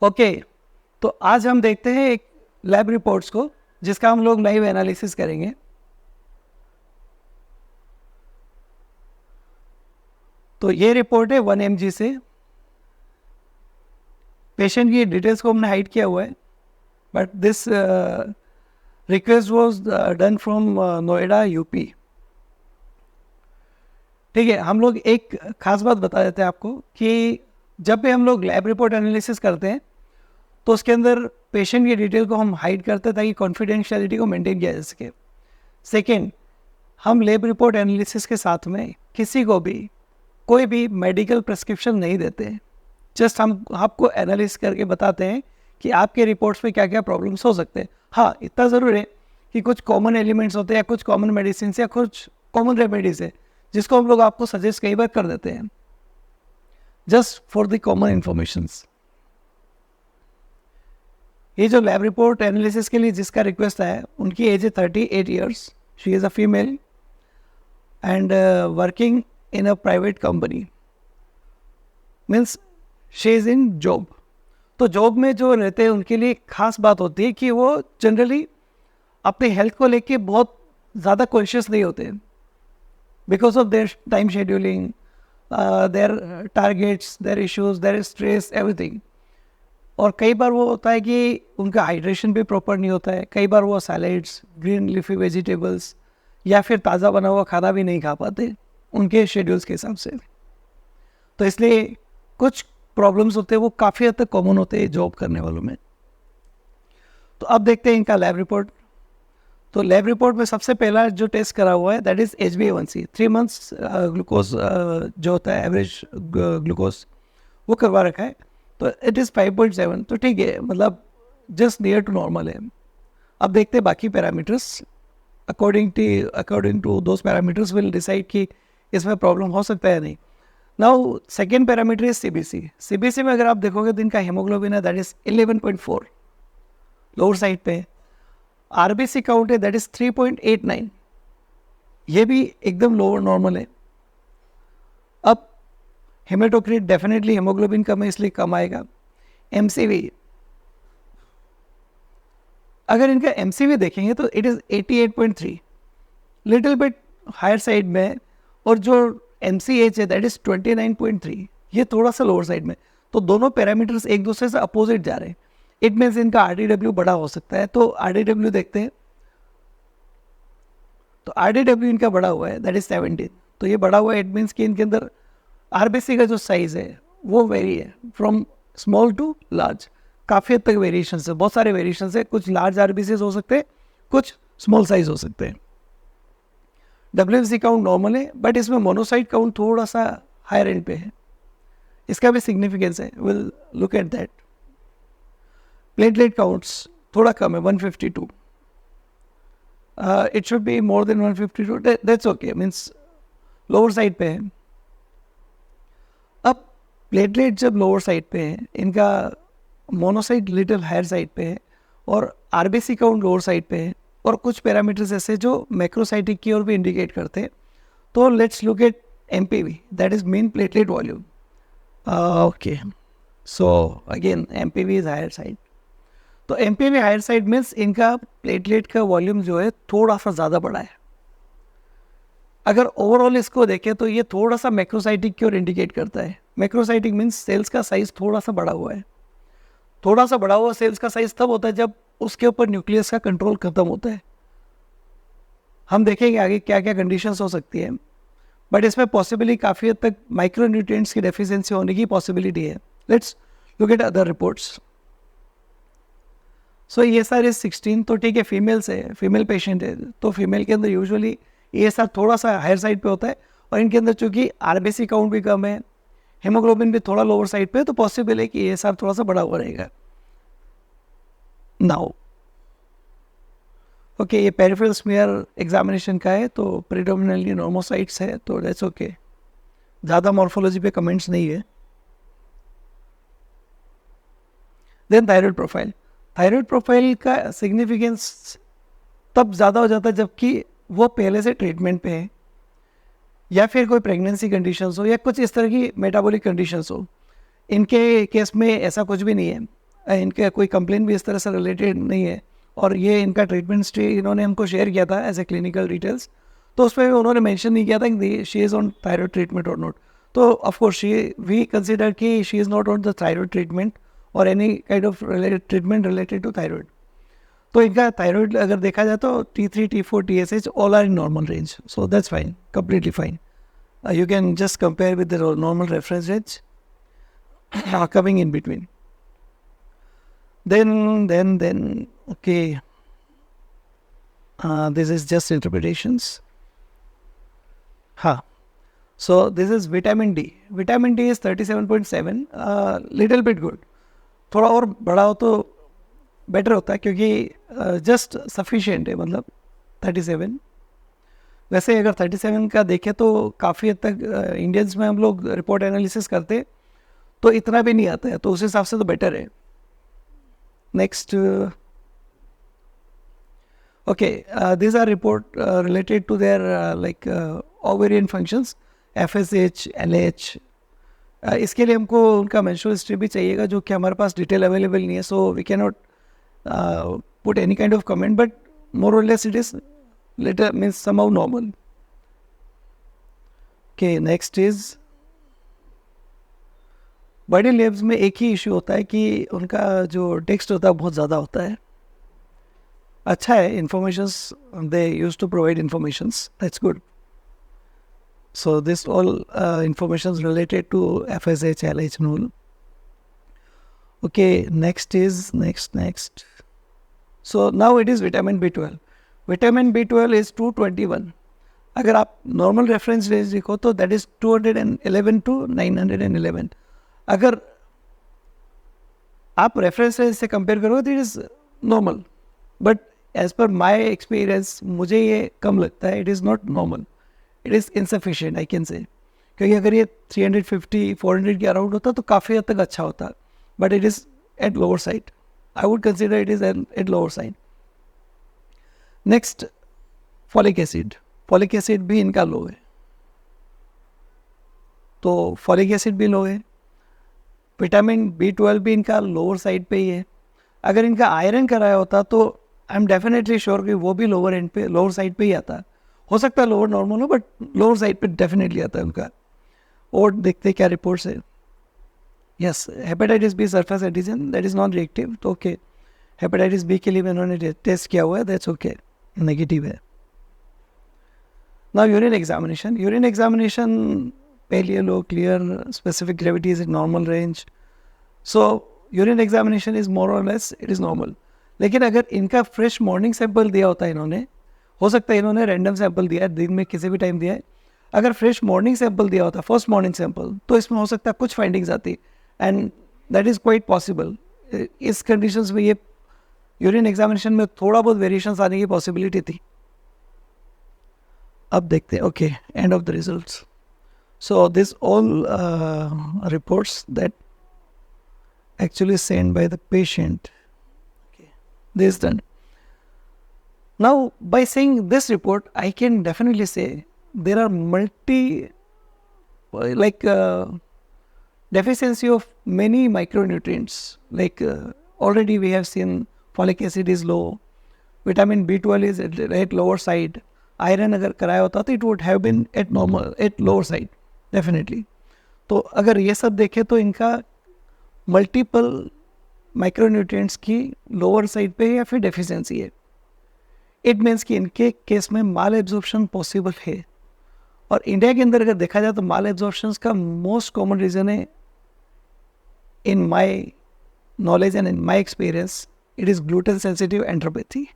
Okay, तो आज हम देखते हैं एक लैब रिपोर्ट्स को जिसका हम लोग लाइव एनालिसिस करेंगे। तो ये रिपोर्ट है 1 mg से। पेशेंट की डिटेल्स को हमने हाइड किया हुआ है, but this request was done from Noida UP. ठीक है, हम लोग एक खास बात बता देते हैं आपको कि जब भी हम लोग लैब रिपोर्ट एनालिसिस करते हैं तो उसके अंदर पेशेंट की डिटेल को हम हाइड करते हैं ताकि कॉन्फिडेंशियलिटी को मेंटेन किया जा सके। सेकेंड, हम लैब रिपोर्ट एनालिसिस के साथ में किसी को भी कोई भी मेडिकल प्रिस्क्रिप्शन नहीं देते। जस्ट हम आपको एनालिसिस करके बताते हैं कि आपके रिपोर्ट्स में क्या क्या प्रॉब्लम्स हो सकते हैं। हाँ, इतना ज़रूर है कि कुछ कॉमन एलिमेंट्स होते हैं या कुछ कॉमन मेडिसिन या कुछ कॉमन रेमेडीज है जिसको हम लोग आपको सजेस्ट कई बार कर देते हैं, just for the common informations. ये जो लैब रिपोर्ट एनालिसिस के लिए जिसका रिक्वेस्ट है उनकी एज है 38 years. She is a female and working in a private company, means she is in job. तो जॉब में जो रहते हैं उनके लिए खास बात होती है कि वो जनरली अपने हेल्थ को लेके बहुत ज़्यादा कॉन्शियस नहीं होते because of their time scheduling, their targets, their issues, their stress, everything. और कई बार वो होता है कि उनका हाइड्रेशन भी प्रॉपर नहीं होता है। कई बार वो सैलेड्स, ग्रीन लीफी वेजिटेबल्स या फिर ताज़ा बना हुआ खाना भी नहीं खा पाते उनके शेड्यूल्स के हिसाब से। तो इसलिए कुछ प्रॉब्लम्स होते हैं वो काफ़ी हद तक कॉमन होते हैं जॉब करने वालों में। तो अब देखते हैं इनका लैब रिपोर्ट। तो लैब रिपोर्ट में सबसे पहला जो टेस्ट करा हुआ है that is HbA1c, 3 months glucose जो होता है एवरेज ग्लूकोज वो करवा रखा है। तो इट इज़ 5.7, तो ठीक है, मतलब जस्ट नियर टू नॉर्मल है। अब देखते हैं बाकी parameters. According to those parameters will decide कि इसमें प्रॉब्लम हो सकता है नहीं। Now second parameter is CBC में अगर आप देखोगे तो इनका हीमोग्लोबिन है दैट इज 11.4, लोअर साइड पे। RBC काउंट है दैट इज 3.89, ये भी एकदम लोअर नॉर्मल है। अब हेमेटोक्रिट डेफिनेटली हेमोग्लोबिन कम है इसलिए कम आएगा। MCV, अगर इनका MCV देखेंगे तो it is 88.3, little bit higher side में। और जो MCH है दैट इज़ 29.3, ये थोड़ा सा लोअर साइड में। तो दोनों पैरामीटर्स एक दूसरे से अपोजिट जा रहे हैं। इट मीन्स इनका RDW बड़ा हो सकता है। तो RDW देखते हैं, तो RDW इनका बड़ा हुआ है दैट इज़ 17। तो ये बड़ा हुआ है, इट मीन्स कि इनके अंदर RBC का जो साइज़ है वो वेरी है फ्रॉम स्मॉल टू लार्ज। काफ़ी हद तक वेरिएशन है, बहुत सारे वेरिएशन है। कुछ लार्ज RBCs हो सकते हैं, कुछ स्मॉल साइज हो सकते हैं। WBC काउंट नॉर्मल है, बट इसमें मोनोसाइट काउंट थोड़ा सा हायर एंड पे है, इसका भी सिग्निफिकेंस है, will look at that. Platelet counts थोड़ा कम है, 152। It should be more than 152, that's okay, means lower side पे है। अब प्लेटलेट जब लोअर साइड पे है, इनका मोनोसाइट लिटिल हायर साइड पे है और RBC काउंट लोअर साइड पे है, और कुछ पैरामीटर्स ऐसे जो मैक्रोसाइटिक की ओर भी इंडिकेट करते हैं। तो let's look at MPV, that is mean platelet volume. Okay, so again MPV is higher side. तो MPV हायर साइड मीन्स इनका प्लेटलेट का वॉल्यूम जो है थोड़ा सा ज़्यादा बड़ा है। अगर ओवरऑल इसको देखें तो ये थोड़ा सा मैक्रोसाइटिक की ओर इंडिकेट करता है। मैक्रोसाइटिक मीन्स सेल्स का साइज थोड़ा सा बड़ा हुआ है। थोड़ा सा बड़ा हुआ सेल्स का साइज तब होता है जब उसके ऊपर न्यूक्लियस का कंट्रोल खत्म होता है। हम देखेंगे आगे क्या क्या कंडीशंस हो सकती है, बट इसमें पॉसिबली काफ़ी हद तक माइक्रोन्यूट्रिएंट्स की डेफिशिएंसी होने की पॉसिबिलिटी है। Let's look eight other reports. So ESR is 16, तो ठीक है, फीमेल से फीमेल पेशेंट है, तो फीमेल के अंदर यूजुअली ESR थोड़ा सा हायर साइड पे होता है। और इनके अंदर चूँकि RBC काउंट भी कम है, हेमोग्लोबिन भी थोड़ा लोअर साइड पे, तो पॉसिबल है कि ESR थोड़ा सा बड़ा हुआ रहेगा। नाउ ओके, ये पेरिफेरल स्मीयर एग्जामिनेशन का है, तो प्रीडोमिनेंटली नॉर्मोसाइट्स है, तो दैट्स ओके, ज़्यादा मॉर्फोलॉजी पे कमेंट्स नहीं है। देन थायराइड प्रोफाइल का सिग्निफिकेंस तब ज़्यादा हो जाता है जबकि वो पहले से ट्रीटमेंट पे है, या फिर कोई प्रेगनेंसी कंडीशंस हो, या कुछ इस तरह की मेटाबॉलिक कंडीशंस हो। इनके केस में ऐसा कुछ भी नहीं है। इनका कोई कंप्लेन भी इस तरह से रिलेटेड नहीं है, और ये इनका ट्रीटमेंट हिस्ट्री इन्होंने हमको शेयर किया था एज ए क्लिनिकल डिटेल्स, तो उसमें उन्होंने मेंशन नहीं किया था कि she is on thyroid treatment और नॉट. तो ऑफकोर्स वी कंसिडर कि she is not on the thyroid treatment और any kind of treatment related to thyroid. तो इनका थायराइड अगर देखा जाए तो T3, T4, TSH all are in normal range, so that's fine, completely fine. You can just compare with the normal reference range coming in between. Then, okay, this is just interpretations. So this is vitamin D. Vitamin D is 37.7, little bit good. थोड़ा और बड़ा हो तो better होता है, क्योंकि just sufficient है, मतलब 37. वैसे अगर 37 का देखें तो काफ़ी हद तक इंडियंस में हम लोग रिपोर्ट एनालिसिस करते तो इतना भी नहीं आता है, तो उस हिसाब से तो बेटर है. Next, okay, this are report related to their like ovarian functions, FSH, LH. इसके लिए हमको उनका मेंस्ट्रुअल हिस्ट्री भी चाहिएगा, जो कि हमारे पास डिटेल अवेलेबल नहीं है, so we can not put any kind of comment, but more और less it is little means somehow normal. Okay, next is body labs में एक ही इशू होता है कि उनका जो टेक्स्ट होता है बहुत ज़्यादा होता है. अच्छा है, informations they use to provide informations, that's good. So this all information is related to FSH, LH, null. Okay, next. So now it is vitamin B12. Vitamin B12 is 221. अगर आप नॉर्मल रेफरेंस रेंज देखो तो that is 211 to 911. अगर आप reference range से compare करो तो it is normal, but as per my experience मुझे ये कम लगता है. It is not normal, it is insufficient I can say. क्योंकि अगर ये 350, 400 के अराउंड होता तो काफ़ी हद तक अच्छा होता, but it is at lower side. I would consider it is at lower side. Next, folic acid. Folic acid भी इनका लो है, तो फॉलिक एसिड भी लो है. विटामिन B12 भी इनका लोअर साइड पे ही है. अगर इनका आयरन कराया होता तो आई एम डेफिनेटली श्योर कि वो भी लोअर एंड पे, लोअर साइड पे ही आता. हो सकता है लोअर नॉर्मल हो, बट लोअर साइड पे डेफिनेटली आता है उनका. और देखते क्या रिपोर्ट्स है. Yes, hepatitis B surface antigen, that is non reactive, तो ओके. हेपेटाइटिस बी के लिए उन्होंने टेस्ट किया हुआ है, दैट्स ओके, नेगेटिव है. Now urine examination. Urine examination पे लिए लो clear, specific gravity is in normal range, so urine examination is more और लेस इट इज़ नॉर्मल. लेकिन अगर इनका फ्रेश मॉर्निंग सैंपल दिया होता है इन्होंने, हो सकता है इन्होंने रैंडम सैंपल दिया है, दिन में किसी भी टाइम दिया है, अगर फ्रेश मॉर्निंग सैंपल दिया होता, फर्स्ट मॉर्निंग सैंपल, तो इसमें हो सकता है कुछ फाइंडिंग्स आती, and that is quite possible. इस कंडीशंस में ये यूरिन एग्जामिनेशन में थोड़ा बहुत वेरिएशंस आने की पॉसिबिलिटी थी. अब देखते हैं. Okay, end of the results. So this all reports that actually sent by the patient. Okay, this is done. Now, by seeing this report, I can definitely say there are deficiency of many micronutrients. Already we have seen folic acid is low, vitamin B12 is at lower side. Iron अगर कराया होता तो it would have been at lower side, definitely. तो अगर ये सब देखें तो इनका मल्टीपल माइक्रोन्यूट्रिएंट्स की लोअर साइड पे या फिर डेफिशिएंसी है. इट मीन्स कि इनके केस में माल एब्जॉर्प्शन पॉसिबल है. और इंडिया के अंदर अगर देखा जाए तो माल एब्जॉर्प्शन का मोस्ट कॉमन रीज़न है, in my knowledge and in my experience, it is gluten sensitive enteropathy.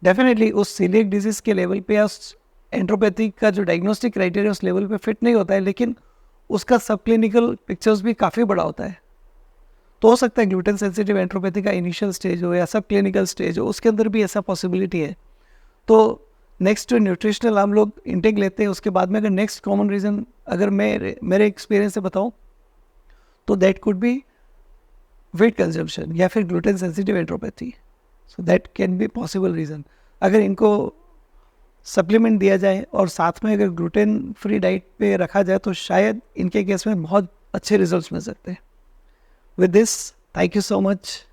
Definitely उस सीलिएक डिजीज़ के लेवल पे या उस एंट्रोपैथी का जो डायग्नोस्टिक क्राइटेरिया उस लेवल पे फिट नहीं होता है, लेकिन उसका सब क्लिनिकल पिक्चर्स भी काफ़ी बड़ा होता है. तो हो सकता है ग्लूटेन सेंसिटिव एंट्रोपैथी का इनिशियल स्टेज हो या सब क्लिनिकल स्टेज हो, उसके अंदर भी ऐसा पॉसिबिलिटी है. तो नेक्स्ट न्यूट्रिशनल हम लोग इंटेक लेते हैं, उसके बाद में अगर नेक्स्ट कॉमन रीज़न अगर मेरे एक्सपीरियंस से बताऊं तो that could be wheat consumption या फिर gluten sensitive enteropathy. So that can be possible reason. अगर इनको सप्लीमेंट दिया जाए और साथ में अगर ग्लूटेन फ्री डाइट पे रखा जाए तो शायद इनके केस में बहुत अच्छे रिजल्ट्स मिल सकते हैं. With this, thank you so much.